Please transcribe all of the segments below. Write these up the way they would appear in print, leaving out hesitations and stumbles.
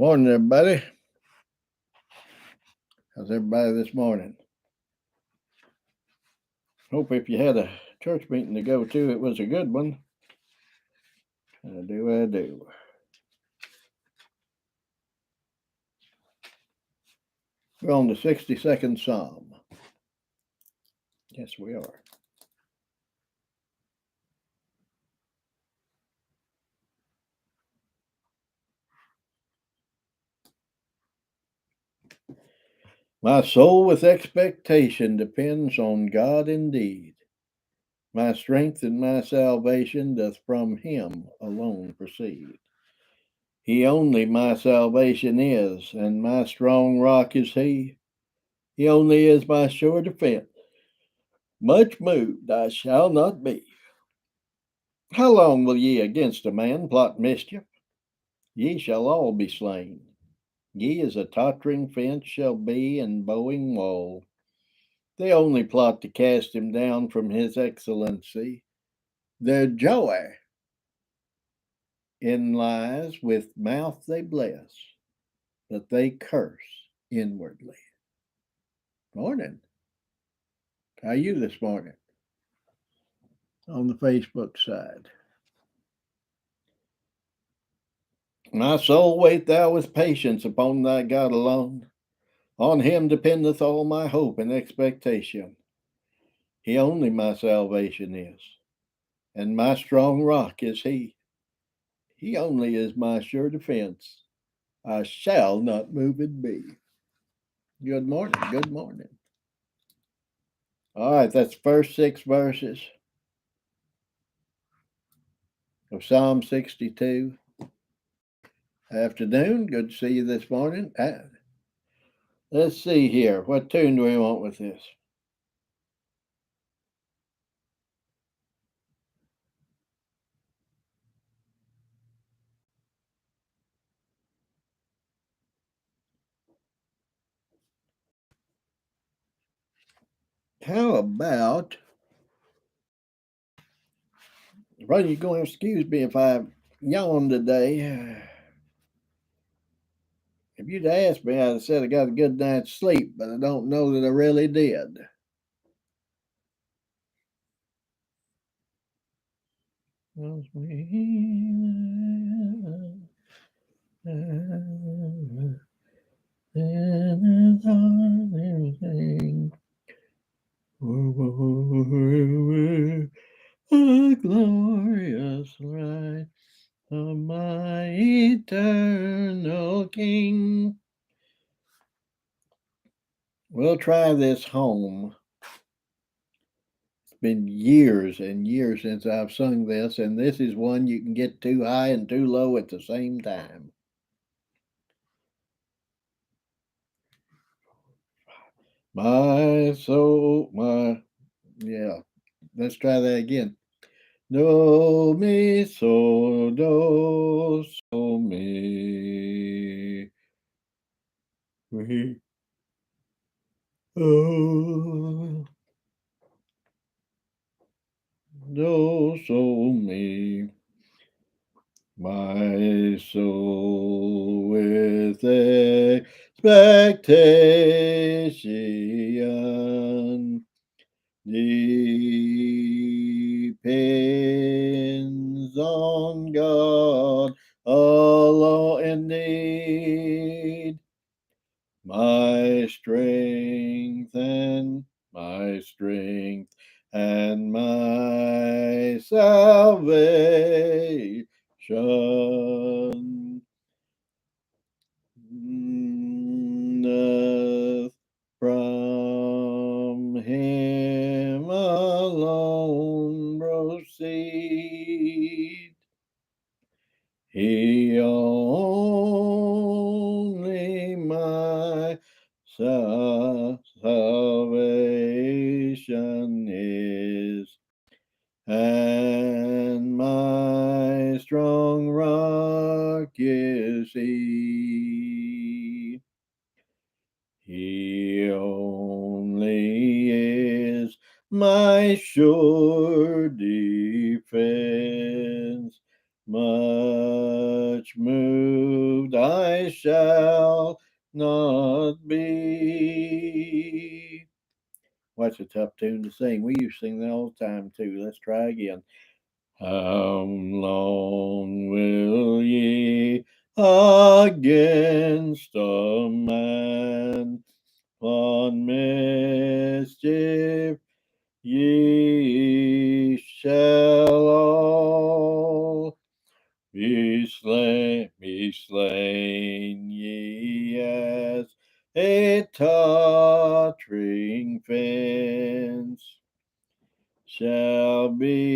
Morning, everybody. How's everybody this morning? Hope if you had a church meeting to go to, it was a good one. I do. We're on the 62nd Psalm. Yes, we are. My soul with expectation depends on God indeed. My strength and my salvation doth from him alone proceed. He only my salvation is, and my strong rock is he. He only is my sure defense. Much moved I shall not be. How long will ye against a man plot mischief? Ye shall all be slain. Ye as a tottering fence shall be and bowing wall. They only plot to cast him down from his excellency. Their joy in lies with mouth they bless, but they curse inwardly. Morning. How are you this morning? On the Facebook side. My soul, wait thou with patience upon thy God alone. On him dependeth all my hope and expectation. He only my salvation is, and my strong rock is he. He only is my sure defense. I shall not moved be. Good morning. Good morning. All right, that's the first 6 verses of Psalm 62. Afternoon. Good to see you this morning. Let's see here. What tune do we want with this? How about, well, you're going to excuse me if I yawn today. If you'd asked me, I'd have said I got a good night's sleep, but I don't know that I really did. A glorious light of my eternal King. We'll try this home. It's been years and years since I've sung this, and this is one you can get too high and too low at the same time. My soul, yeah, let's try that again. Do mi so mi. Oh, do so mi. My soul with expectation depends on God alone indeed. My strength and my salvation doth from him alone proceed. He only my salvation is, and my strong rock is he. He only is my sure defense, much moved moved, I shall not be. Well, that's a tough tune to sing. We used to sing that all the time too. Let's try again. How long will ye against a man on mischief? Ye shall all be slain, ye as a tottering fence shall be,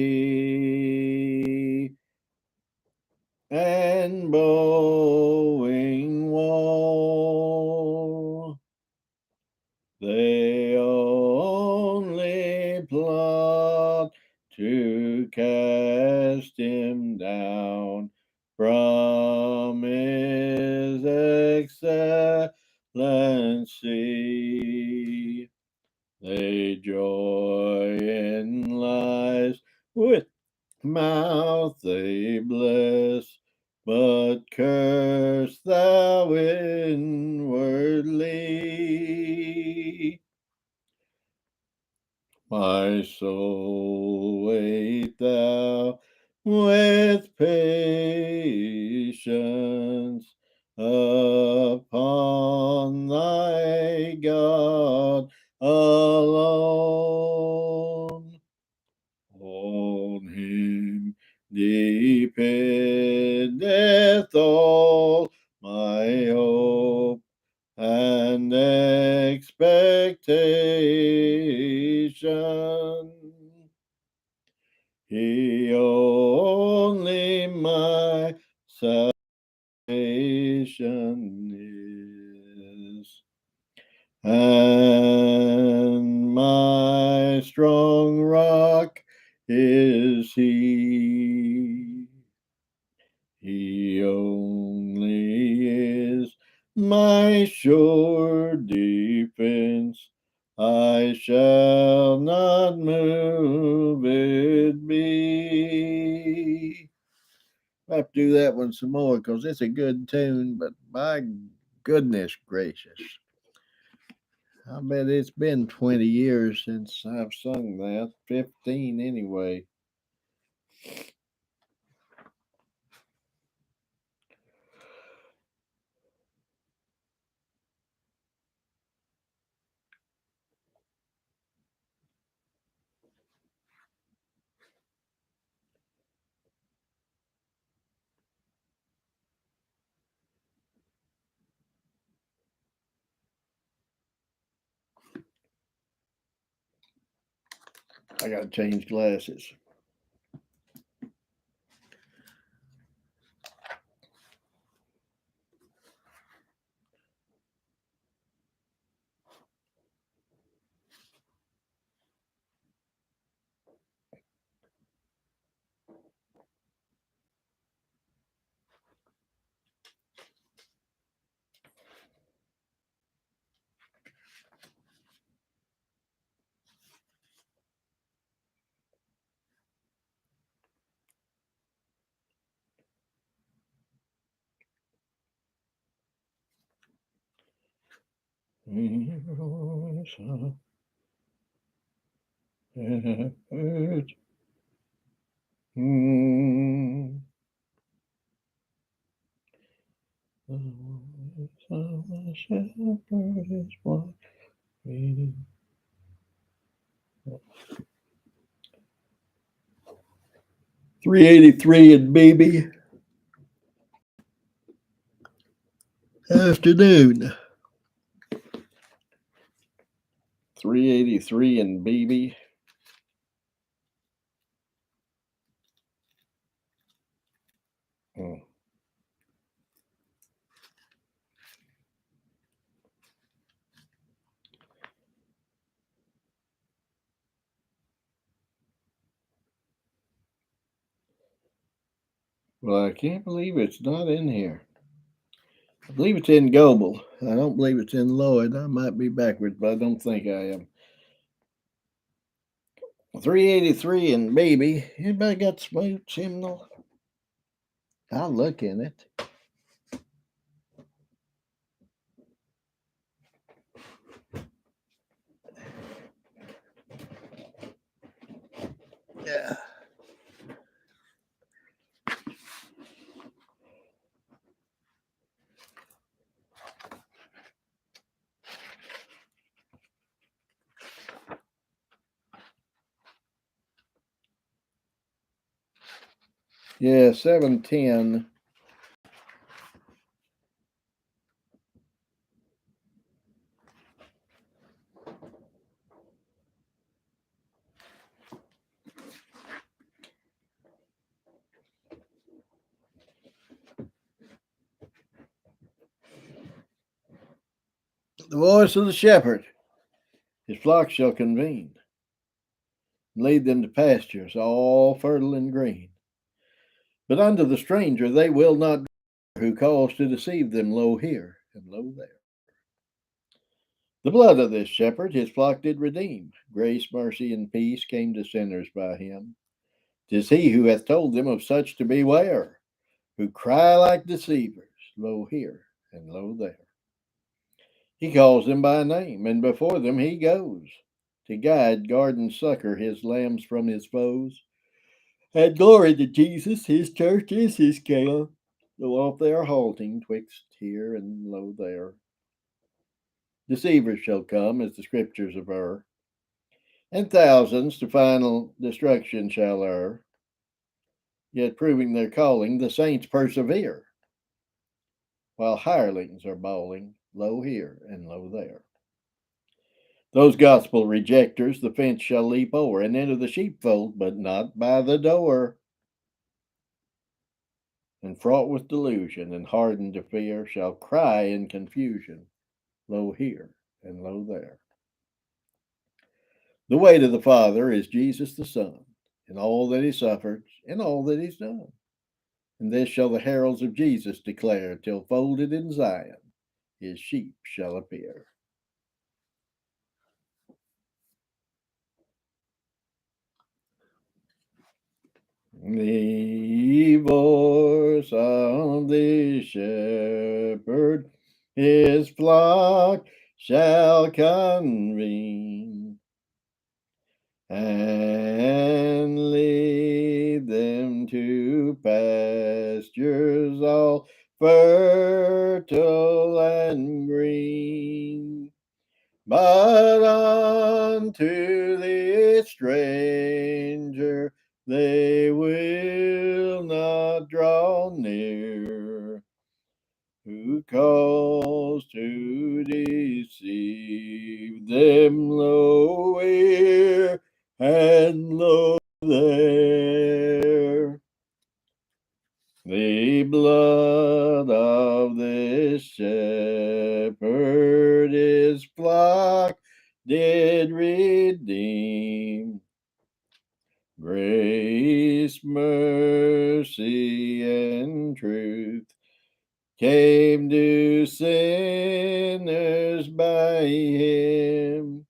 and bowing wall. They only plot to cast him down from his excellency. They joy in lies with mouth they bless, but curse thou inwardly. My soul, wait thou with patience upon thy God alone. On him dependeth all my hope and expectation. He only my salvation is, and my strong rock is he. He only is my sure defense. I shall not move it be. I have to do that one some more because it's a good tune, but my goodness gracious. I bet it's been 20 years since I've sung that. 15 anyway. I got to change glasses. $3.83 and baby. Afternoon. 383 and baby. Hmm. Well, I can't believe it's not in here. I believe it's in Goebel. I don't believe it's in Lloyd. I might be backwards, but I don't think I am. 383 and baby. Anybody got smooth hymnal? I'll look in it. Yeah, 7:10. The voice of the shepherd, his flock shall convene, and lead them to pastures all fertile and green. But unto the stranger they will not go, who calls to deceive them, lo here and lo there. The blood of this shepherd his flock did redeem. Grace, mercy, and peace came to sinners by him. 'Tis he who hath told them of such to beware, who cry like deceivers, lo here and lo there. He calls them by name, and before them he goes, to guide, guard, and succor his lambs from his foes. And glory to Jesus, his church is his care, though oft they are halting twixt here and lo there. Deceivers shall come, as the scriptures aver, and thousands to final destruction shall err. Yet proving their calling, the saints persevere, while hirelings are bawling, lo here and lo there. Those gospel rejectors the fence shall leap o'er, and enter the sheepfold, but not by the door. And fraught with delusion and hardened to fear, shall cry in confusion, lo here and lo there. The way to the Father is Jesus the Son, in all that he suffered, in all that he's done. And this shall the heralds of Jesus declare, till folded in Zion his sheep shall appear. The voice of the shepherd his flock shall convene, and lead them to pastures all fertile and green. But unto the stranger they will not draw near, who calls to deceive them, lo here and lo there. The blood of this shepherd his flock did redeem. Grace, mercy, and truth came to sinners by him.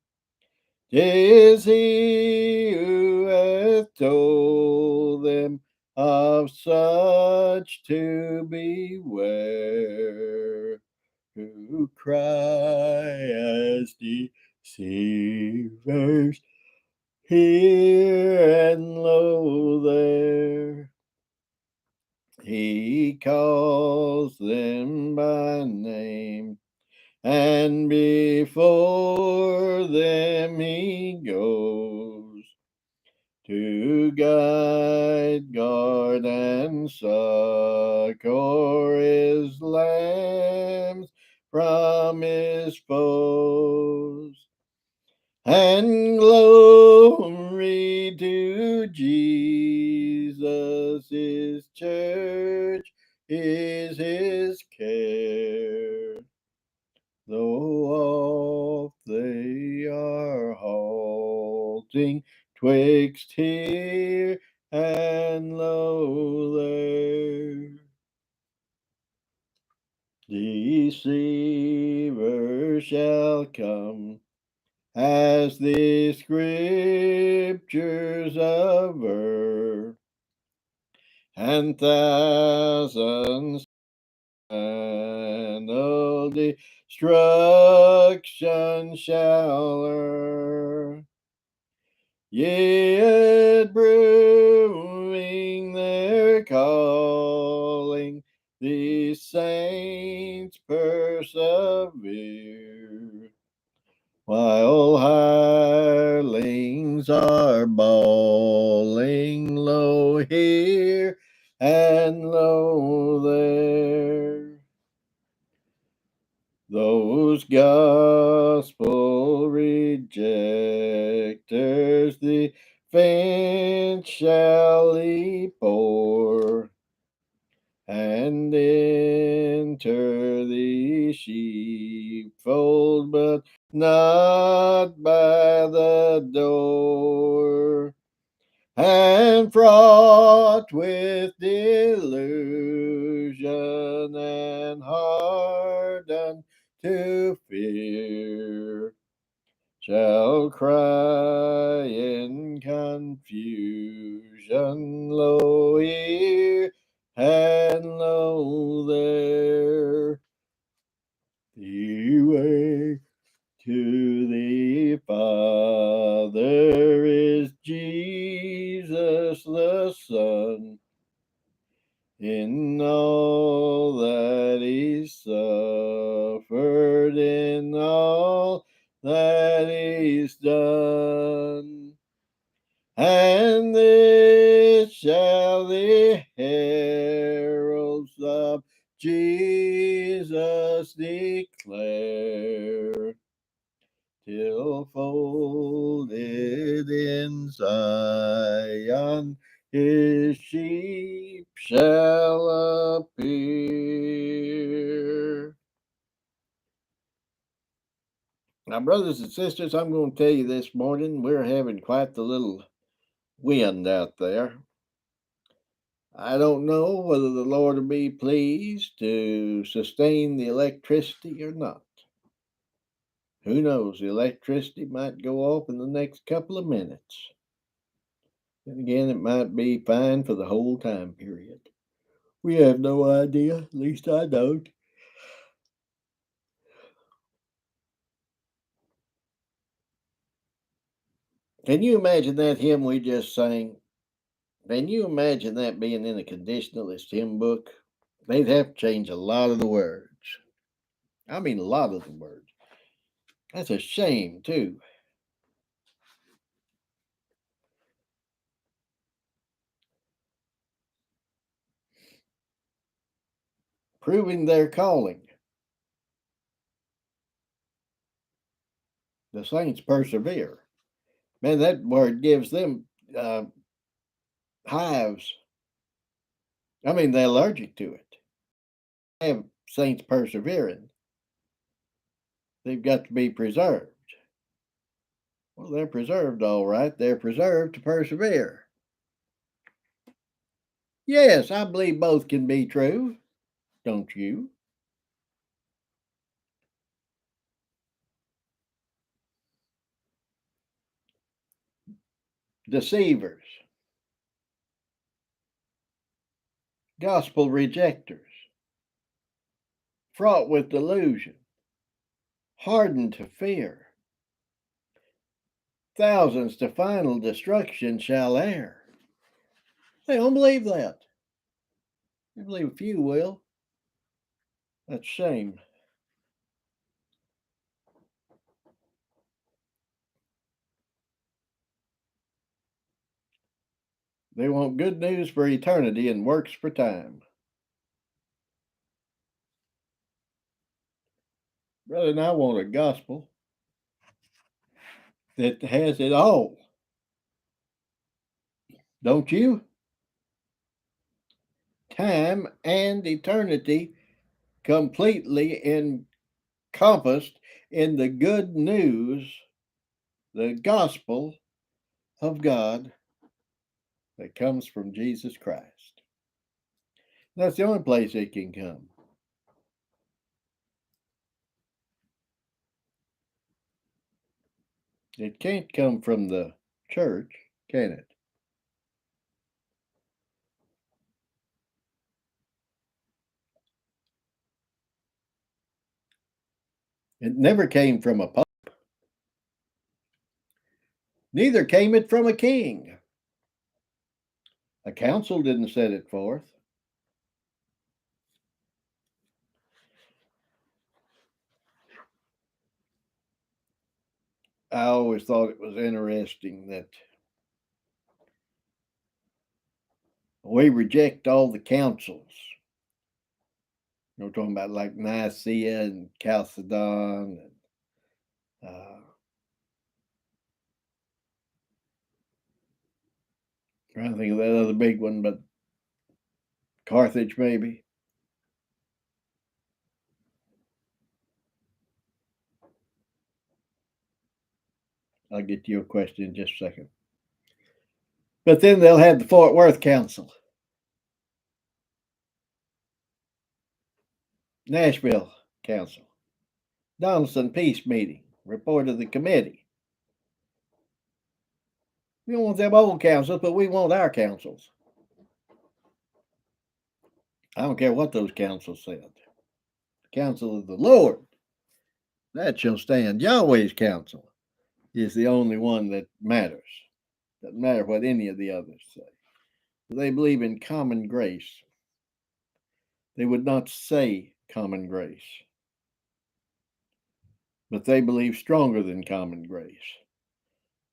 'Tis he who hath told them of such to beware, who cry as deceivers, here and lo there. He calls them by name, and before them he goes, to guide, guard, and succor his lambs from his foes. And glory to Jesus, his church is his care. Though oft they are halting twixt here and lo there. Deceiver shall come, as the scriptures aver, and thousands final destruction shall err. Yet brewing their calling, the saints persevere, while hirelings are bawling, lo here And lo there, those gospel rejectors, the faint shall leap o'er and enter the sheepfold, but not by the door. And fraught with delusion and hardened to fear, shall cry in confusion, lo here and lo there. The way to the Father is Jesus the Son, in all that he suffered, in all that he's done. And this shall the heralds of Jesus declare, till folded in Zion his sheep shall appear. Now, brothers and sisters, I'm going to tell you this morning, we're having quite the little wind out there. I don't know whether the Lord will be pleased to sustain the electricity or not. Who knows? The electricity might go off in the next couple of minutes. And again, it might be fine for the whole time period. We have no idea, at least I don't. Can you imagine that hymn we just sang? Can you imagine that being in a conditionalist hymn book? They'd have to change a lot of the words. I mean, a lot of the words. That's a shame, too. Proving their calling. The saints persevere. Man, that word gives them hives. I mean, they're allergic to it. They have saints persevering. They've got to be preserved. Well, they're preserved all right. They're preserved to persevere. Yes, I believe both can be true. Don't you? Deceivers, gospel rejectors, fraught with delusion, hardened to fear. Thousands to final destruction shall err. They don't believe that. I believe a few will. That's a shame. They want good news for eternity and works for time. Brother, and I want a gospel that has it all. Don't you? Time and eternity completely encompassed in the good news, the gospel of God that comes from Jesus Christ. That's the only place it can come. It can't come from the church, can it? It never came from a pope. Neither came it from a king. A council didn't set it forth. I always thought it was interesting that We reject all the councils. We're talking about like Nicaea and Chalcedon and trying to think of that other big one, but Carthage maybe. I'll get to your question in just a second. But then they'll have the Fort Worth Council, Nashville Council, Donaldson Peace Meeting, report of the committee. We don't want them old councils, but we want our councils. I don't care what those councils said. Council of the Lord, that shall stand. Yahweh's council is the only one that matters. Doesn't matter what any of the others say. They believe in common grace. They would not say common grace, but they believe stronger than common grace.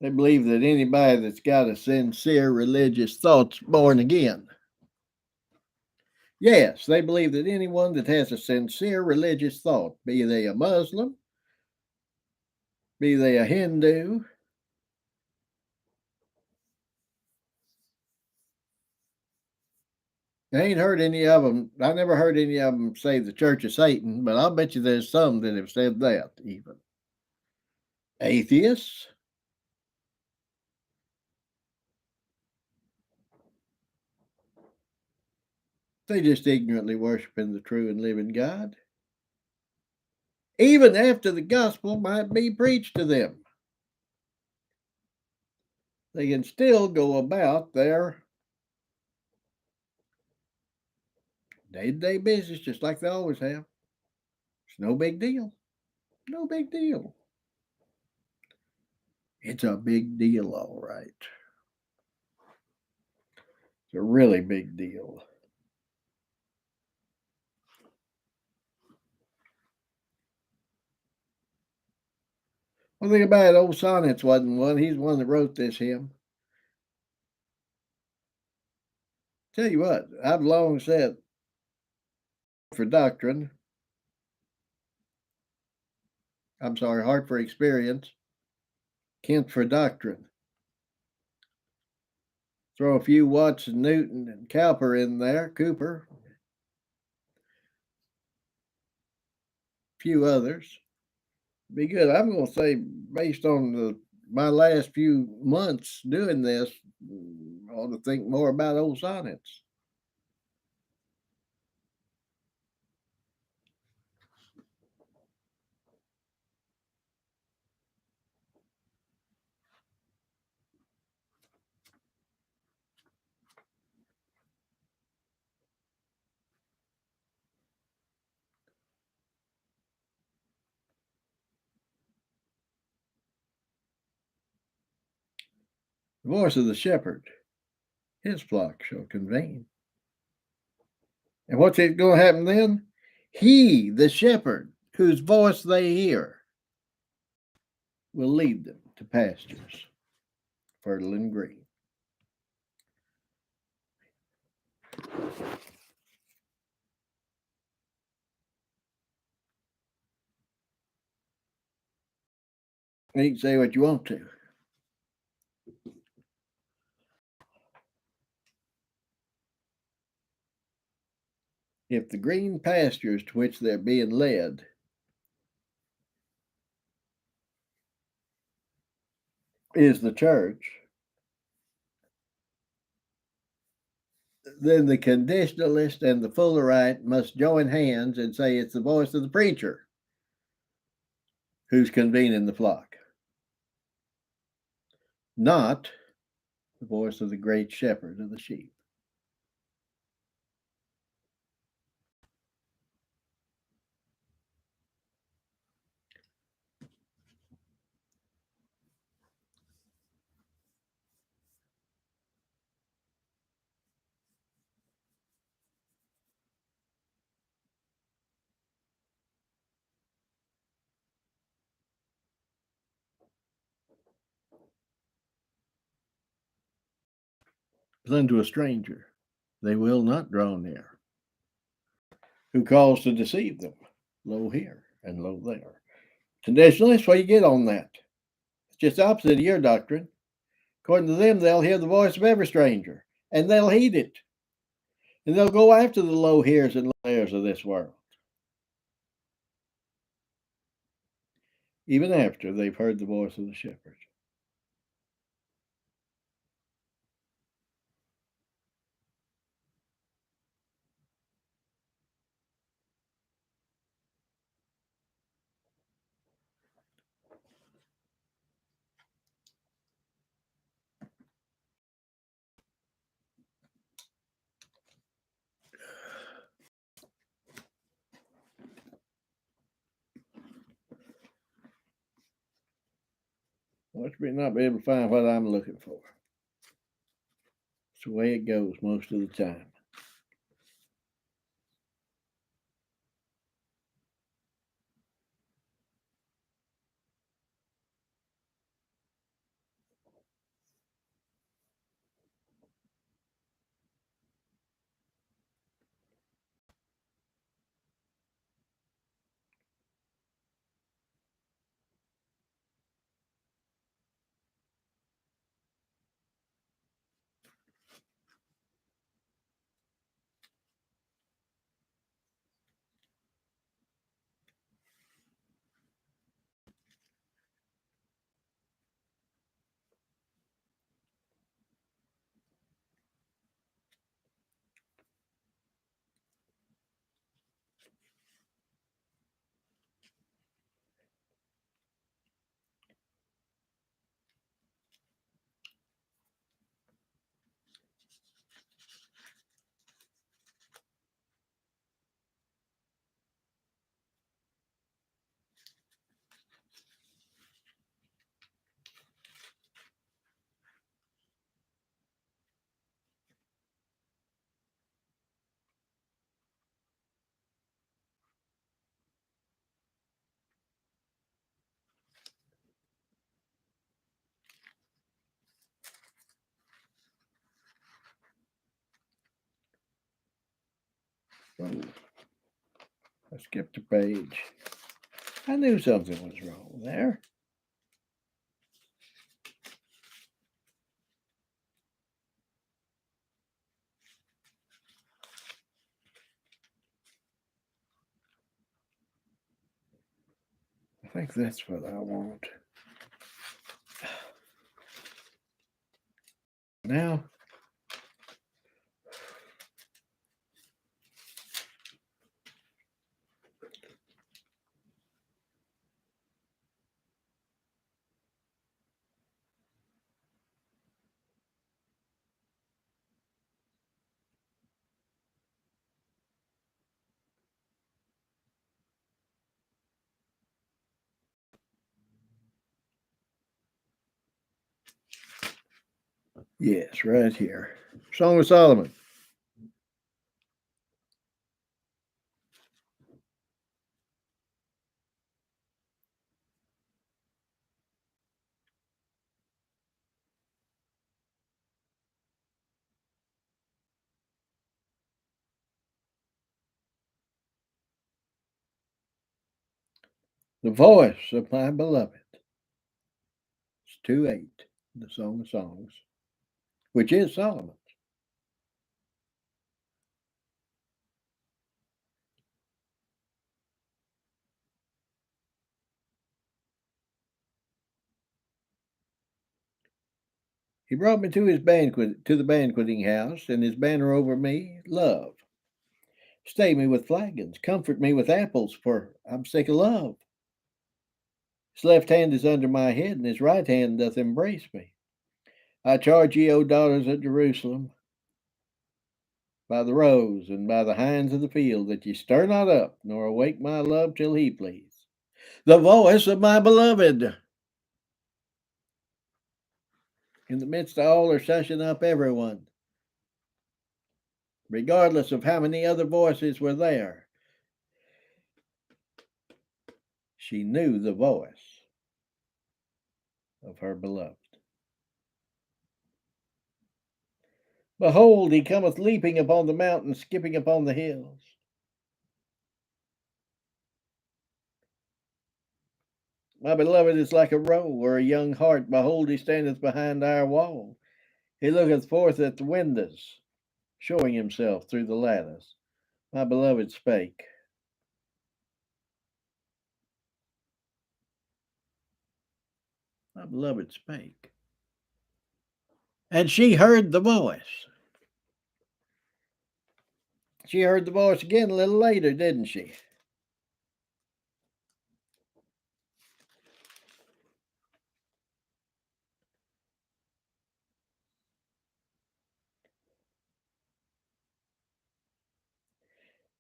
They believe that anybody that's got a sincere religious thought's born again. Yes, they believe that anyone that has a sincere religious thought, be they a Muslim, be they a Hindu, I ain't heard any of them. I never heard any of them say the Church of Satan, but I'll bet you there's some that have said that even. Atheists, they just ignorantly worshiping the true and living God. Even after the gospel might be preached to them, they can still go about their day-to-day business just like they always have. It's no big deal. No big deal. It's a big deal, all right. It's a really big deal. One thing about it, old Sonnets wasn't one. He's the one that wrote this hymn. Tell you what, I've long said for doctrine, heart for experience, Kent for doctrine. Throw a few Watts and Newton and Cowper in there, Cooper, a few others. Be good. I'm going to say, based on my last few months doing this, I ought to think more about old Sonnets. The voice of the shepherd, his flock shall convene. And what's it going to happen then? He, the shepherd, whose voice they hear, will lead them to pastures fertile and green. You can say what you want to. If the green pastures to which they're being led is the church, then the conditionalist and the Fullerite must join hands and say it's the voice of the preacher who's convening the flock, not the voice of the great shepherd of the sheep. Unto a stranger. they will not draw near. Who calls to deceive them? Lo here and lo there. Traditionalists, what do you get on that? It's just the opposite of your doctrine. According to them, they'll hear the voice of every stranger, and they'll heed it. And they'll go after the low heres and low theres of this world, even after they've heard the voice of the shepherd. Watch me not be able to find what I'm looking for. It's the way it goes most of the time. Oh, I skipped a page. I knew something was wrong there. I think that's what I want. Now, yes, right here. Song of Solomon. The voice of my beloved. It's 2:8, the Song of Songs, which is Solomon. He brought me to the banqueting house, and his banner over me, love. Stay me with flagons, comfort me with apples, for I'm sick of love. His left hand is under my head, and his right hand doth embrace me. I charge ye, O daughters of Jerusalem, by the roes and by the hinds of the field, that ye stir not up, nor awake my love till he please. The voice of my beloved. In the midst of all her shushing up everyone, regardless of how many other voices were there, she knew the voice of her beloved. Behold, he cometh leaping upon the mountains, skipping upon the hills. My beloved is like a roe or a young hart. Behold, he standeth behind our wall. He looketh forth at the windows, showing himself through the lattice. My beloved spake. My beloved spake. And she heard the voice. She heard the voice again a little later, didn't she?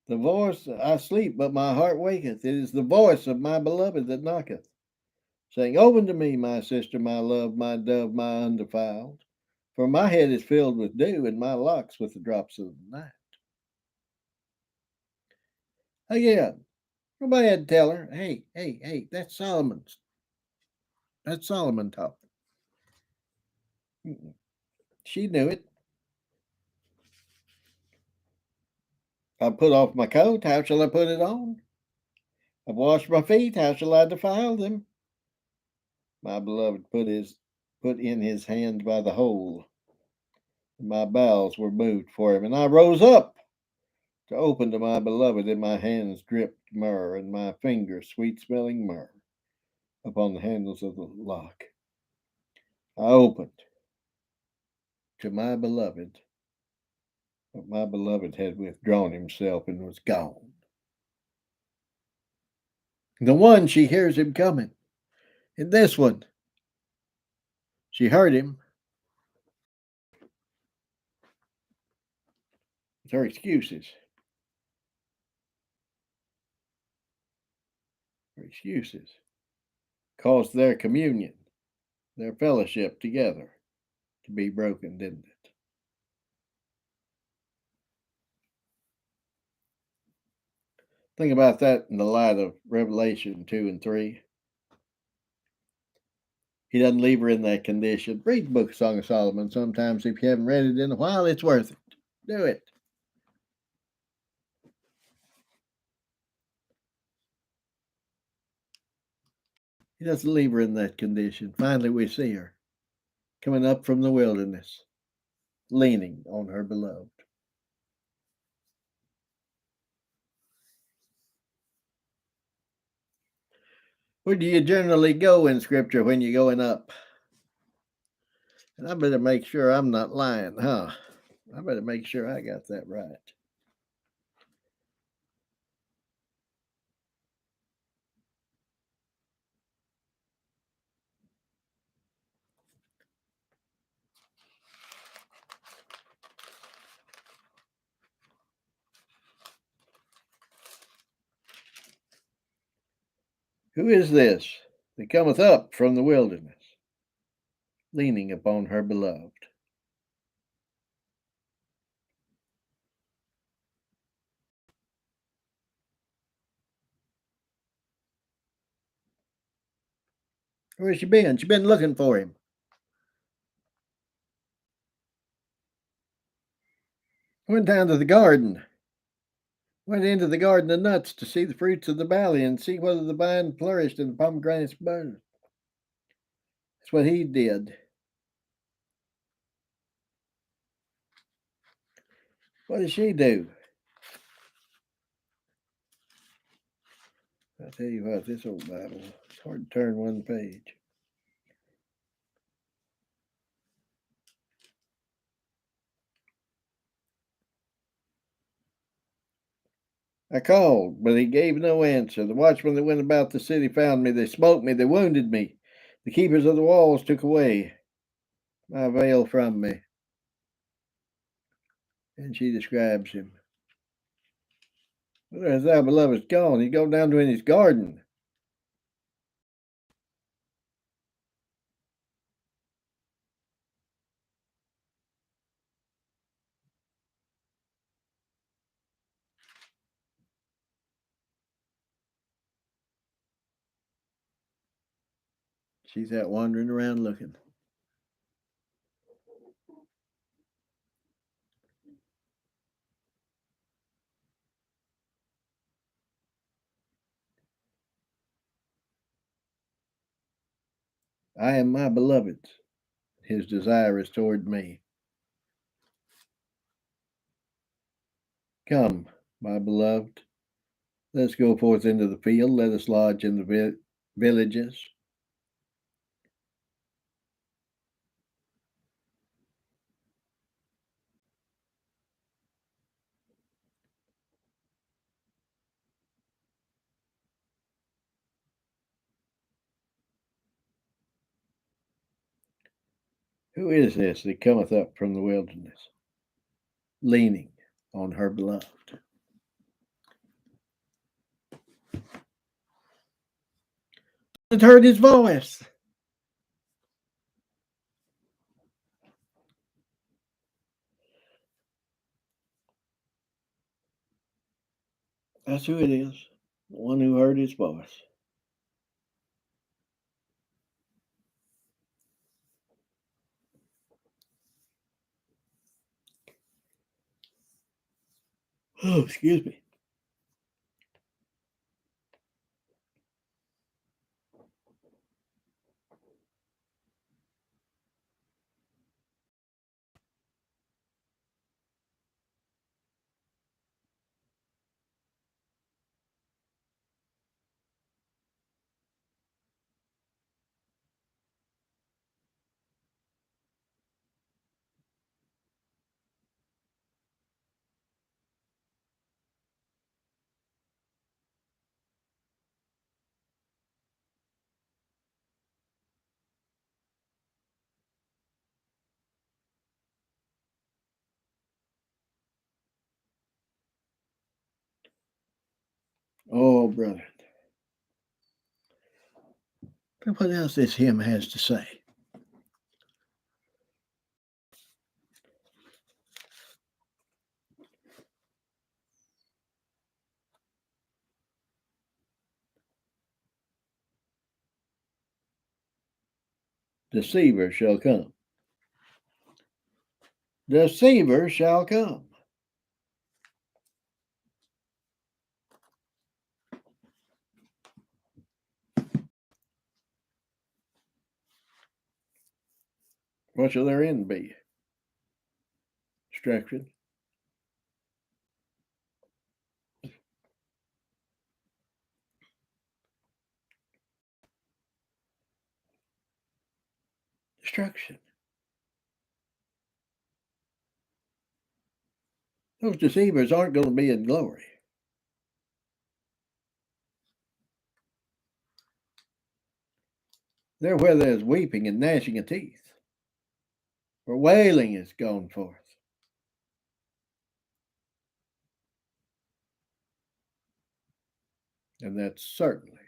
The voice, I sleep, but my heart waketh. It is the voice of my beloved that knocketh, saying, Open to me, my sister, my love, my dove, my undefiled. For my head is filled with dew, and my locks with the drops of the night. Again, nobody had to tell her, hey, that's Solomon's. That's Solomon talking. She knew it. I put off my coat, how shall I put it on? I've washed my feet, how shall I defile them? My beloved put in his hand by the hole, and my bowels were moved for him. And I rose up to open to my beloved, and my hands dripped myrrh, and my fingers sweet smelling myrrh upon the handles of the lock. I opened to my beloved, but my beloved had withdrawn himself and was gone. The one, she hears him coming. And this one, she heard him. With her excuses. Her excuses caused their communion, their fellowship together to be broken, didn't it? Think about that in the light of Revelation 2 and 3. He doesn't leave her in that condition. Read the book of Song of Solomon sometimes. If you haven't read it in a while, it's worth it. Do it. He doesn't leave her in that condition. Finally, we see her coming up from the wilderness, leaning on her beloved. Where do you generally go in Scripture when you're going up? And I better make sure I'm not lying, huh? I better make sure I got that right. Who is this that cometh up from the wilderness, leaning upon her beloved? Where's she been? She been looking for him. Went down to the garden. Went into the garden of nuts to see the fruits of the valley and see whether the vine flourished and the pomegranates budded. That's what he did. What did she do? I tell you what, this old Bible, it's hard to turn one page. I called, but he gave no answer. The watchmen that went about the city found me. They smote me. They wounded me. The keepers of the walls took away my veil from me. And she describes him. Whither hast thou, beloved, gone? He's gone down to in his garden. She's out wandering around looking. I am my beloved's. His desire is toward me. Come, my beloved, let us go forth into the field. Let us lodge in the villages. Who is this that cometh up from the wilderness, leaning on her beloved? It heard his voice. That's who it is. The one who heard his voice. Oh, excuse me. Oh, brother. Look what else this hymn has to say. Deceiver shall come. Deceiver shall come. What shall their end be? Destruction. Destruction. Those deceivers aren't going to be in glory. They're where there's weeping and gnashing of teeth, where wailing is gone forth. And that certainly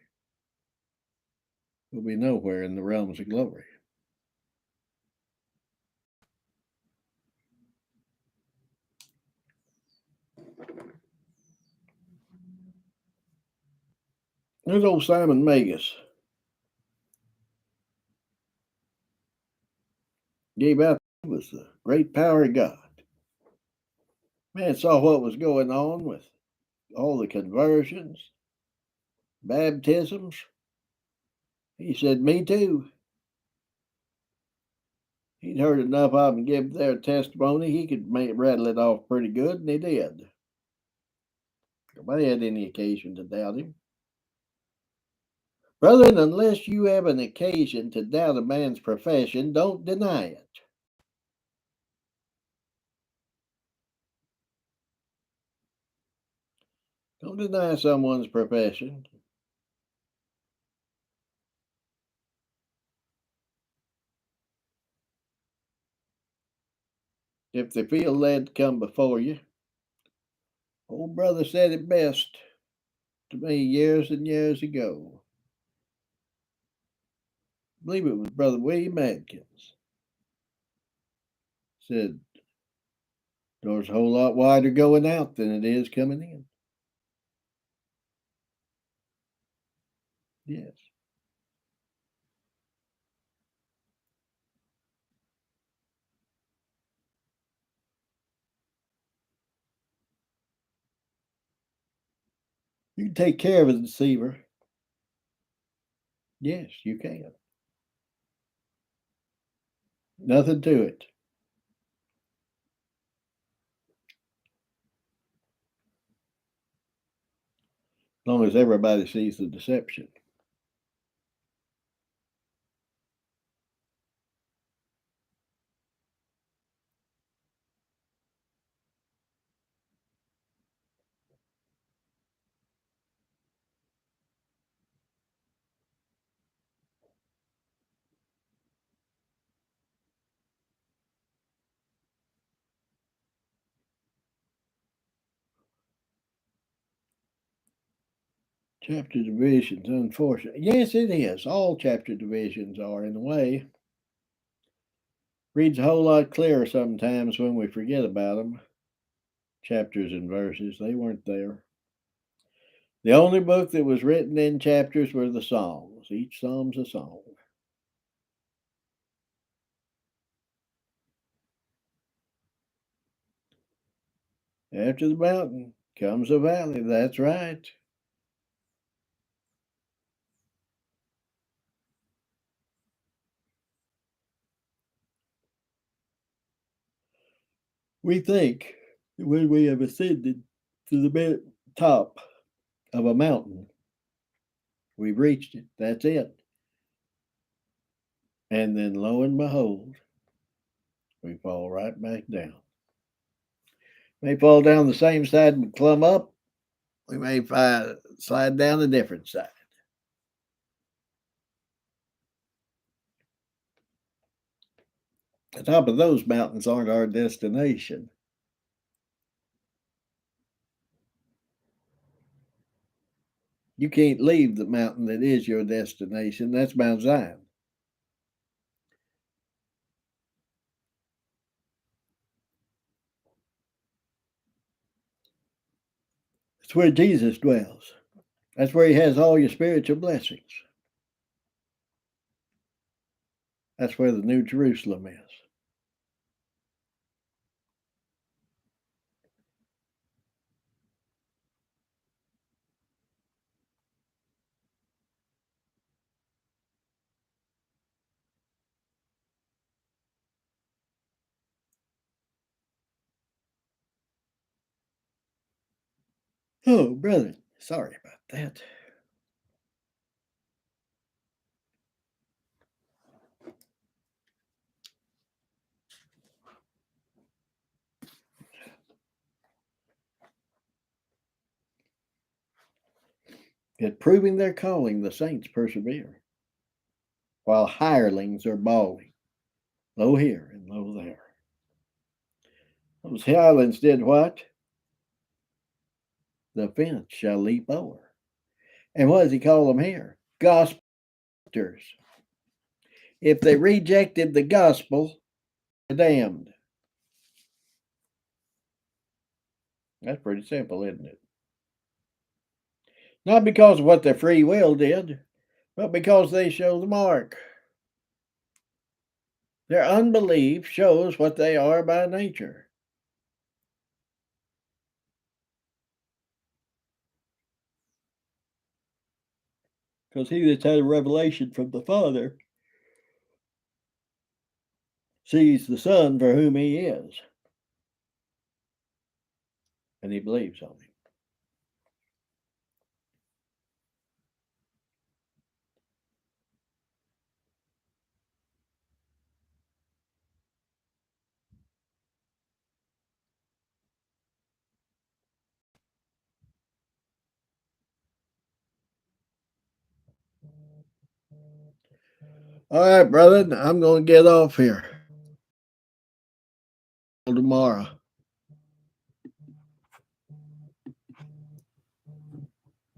will be nowhere in the realms of glory. There's old Simon Magus. Gave out was the great power of God. Man saw what was going on with all the conversions, baptisms. He said, "Me too." He'd heard enough of them give their testimony. He could rattle it off pretty good, and he did. Nobody had any occasion to doubt him. Brethren, unless you have an occasion to doubt a man's profession, don't deny it. Don't deny someone's profession. If they feel led to come before you, old brother said it best to me years and years ago. I believe it was Brother William Adkins. Said, door's a whole lot wider going out than it is coming in. Yes. You can take care of a deceiver. Yes, you can. Nothing to it. As long as everybody sees the deception. Chapter divisions, unfortunately. Yes, it is. All chapter divisions are, in a way. Reads a whole lot clearer sometimes when we forget about them. Chapters and verses, they weren't there. The only book that was written in chapters were the Psalms. Each Psalm's a song. After the mountain comes a valley. That's right. We think that when we have ascended to the top of a mountain, we've reached it. That's it. And then lo and behold, we fall right back down. May fall down the same side and plumb up. We may slide down a different side. The top of those mountains aren't our destination. You can't leave the mountain that is your destination. That's Mount Zion. It's where Jesus dwells. That's where he has all your spiritual blessings. That's where the New Jerusalem is. Oh, brother, sorry about that. Yet proving their calling, the saints persevere, while hirelings are bawling, low here and low there. Those hirelings did what? The fence shall leap over. And what does he call them here? Gospelers. If they rejected the gospel, they're damned. That's pretty simple, isn't it? Not because of what their free will did, but because they show the mark. Their unbelief shows what they are by nature. Because he that's had a revelation from the Father sees the Son for whom he is, and he believes on him. All right, brother, I'm going to get off here. Tomorrow.